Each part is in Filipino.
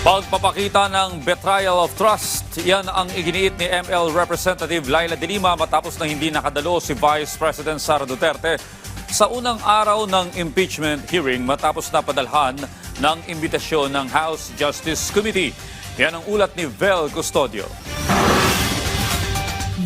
Pagpapakita ng betrayal of trust, yan ang iginiit ni ML Representative Laila de Lima matapos na hindi nakadalo si Vice President Sara Duterte sa unang araw ng impeachment hearing matapos na padalhan ng imbitasyon ng House Justice Committee. Yan ang ulat ni Vel Custodio.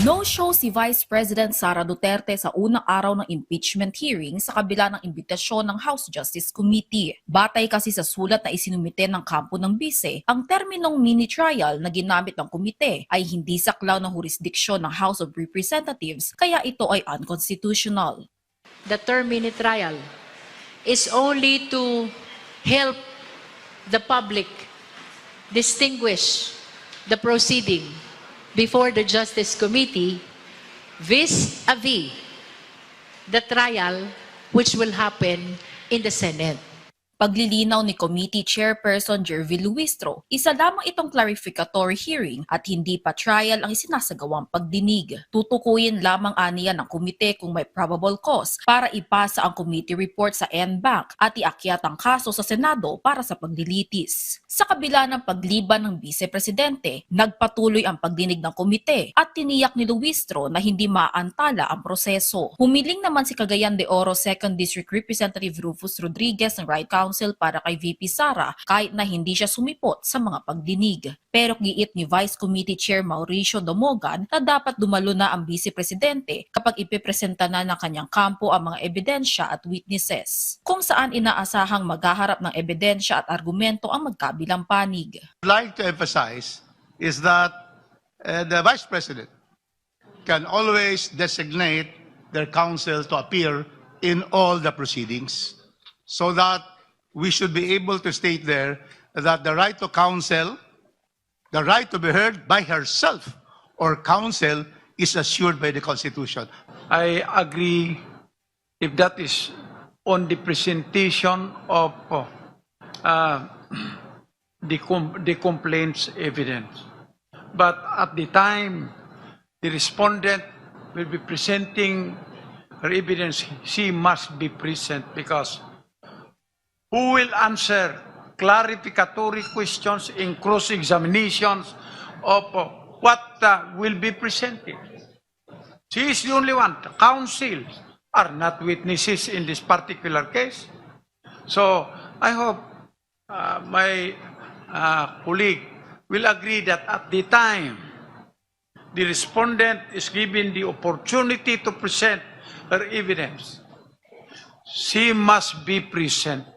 No-show si Vice President Sara Duterte sa unang araw ng impeachment hearing sa kabila ng imbitasyon ng House Justice Committee. Batay kasi sa sulat na isinumite ng kampo ng bise, ang terminong mini-trial na ginamit ng komite ay hindi saklaw ng jurisdiksyon ng House of Representatives kaya ito ay unconstitutional. The term mini trial is only to help the public distinguish the proceeding before the Justice Committee vis-a-vis the trial which will happen in the Senate. Paglilinaw ni Committee Chairperson Jervy Luistro, isa lamang itong clarificatory hearing at hindi pa trial ang isinasagawang pagdinig. Tutukuyin lamang aniya ng komite kung may probable cause para ipasa ang committee report sa NBank at iakyat ang kaso sa Senado para sa paglilitis. Sa kabila ng pagliban ng Vice Presidente, nagpatuloy ang pagdinig ng komite at tiniyak ni Luistro na hindi maantala ang proseso. Humiling naman si Cagayan de Oro 2nd District Representative Rufus Rodriguez ng Right Council para kay VP Sara kahit na hindi siya sumipot sa mga pagdinig. Pero giit ni Vice Committee Chair Mauricio Domogan na dapat dumalo na ang Vice Presidente kapag ipipresenta na ng kanyang kampo ang mga ebidensya at witnesses, kung saan inaasahang maghaharap ng ebidensya at argumento ang magkabilang panig. I'd like to emphasize is that the Vice President can always designate their counsel to appear in all the proceedings so that we should be able to state there that the right to counsel, the right to be heard by herself or counsel is assured by the Constitution. I agree if that is on the presentation of the complaint's evidence. But at the time the respondent will be presenting her evidence, she must be present because who will answer clarificatory questions in cross-examinations of what will be presented? She is the only one. The counsels are not witnesses in this particular case. So I hope my colleague will agree that at the time the respondent is given the opportunity to present her evidence, she must be present.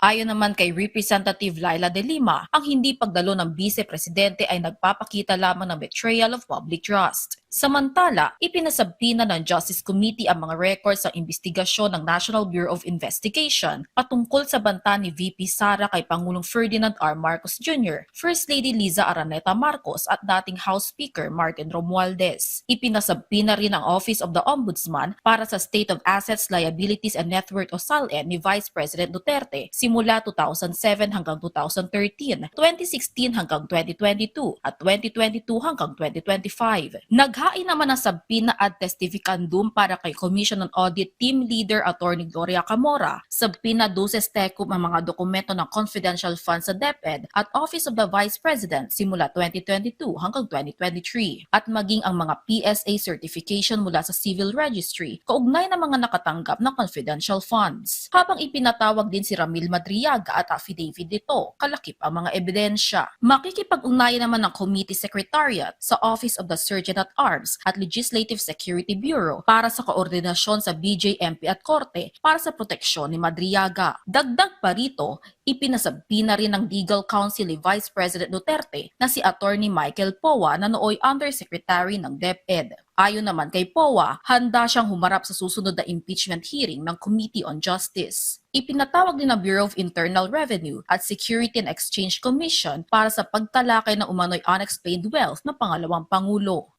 Ayon naman kay Representative Laila de Lima, ang hindi pagdalo ng Vice Presidente ay nagpapakita lamang ng betrayal of public trust. Samantala, ipinasabina ng Justice Committee ang mga records ng investigasyon ng National Bureau of Investigation patungkol sa banta ni VP Sara kay Pangulong Ferdinand R. Marcos Jr., First Lady Liza Araneta Marcos at dating House Speaker Martin Romualdez. Ipinasabina rin ang Office of the Ombudsman para sa State of Assets, Liabilities and Net Worth o SALN ni Vice President Duterte simula 2007 hanggang 2013, 2016 hanggang 2022 at 2022 hanggang 2025. Naghain naman ng sabpina at testificandum para kay Commission on Audit Team Leader Attorney Gloria Camora, sabpina duces tecum ang mga dokumento ng confidential funds sa DepEd at Office of the Vice President simula 2022 hanggang 2023 at maging ang mga PSA certification mula sa Civil Registry kaugnay ng mga nakatanggap ng confidential funds. Habang ipinatawag din si Ramil Madriaga at affidavit nito, kalakip ang mga ebidensya. Makikipag-ugnayan naman ng Committee Secretariat sa Office of the Surgeon at Arms at Legislative Security Bureau para sa koordinasyon sa BJMP at Korte para sa proteksyon ni Madriaga. Dagdag pa rito, ipinasabpina rin ng Legal Counsel ni Vice President Duterte na si Attorney Michael Poa na nooy Undersecretary ng DepEd. Ayon naman kay Poa, handa siyang humarap sa susunod na impeachment hearing ng Committee on Justice. Ipinatawag din ng Bureau of Internal Revenue at Security and Exchange Commission para sa pagtalakay ng umano'y unexplained wealth ng pangalawang Pangulo.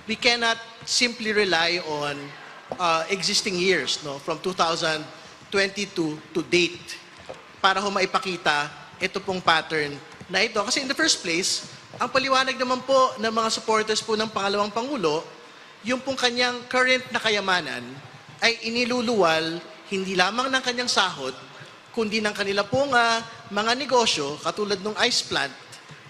We cannot simply rely on existing years, no, from 2022 to date para maipakita ito pong pattern na ito. Kasi in the first place, ang paliwanag naman po ng mga supporters po ng pangalawang Pangulo, yung pong kanyang current na kayamanan ay iniluluwal hindi lamang ng kanyang sahod, kundi ng kanila pong mga negosyo, katulad ng ice plant,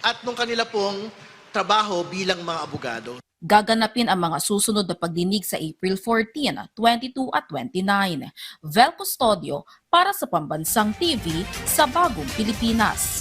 at nung kanila pong trabaho bilang mga abogado. Gaganapin ang mga susunod na pagdinig sa April 14, 22 at 29. Vel Custodio para sa Pambansang TV sa Bagong Pilipinas.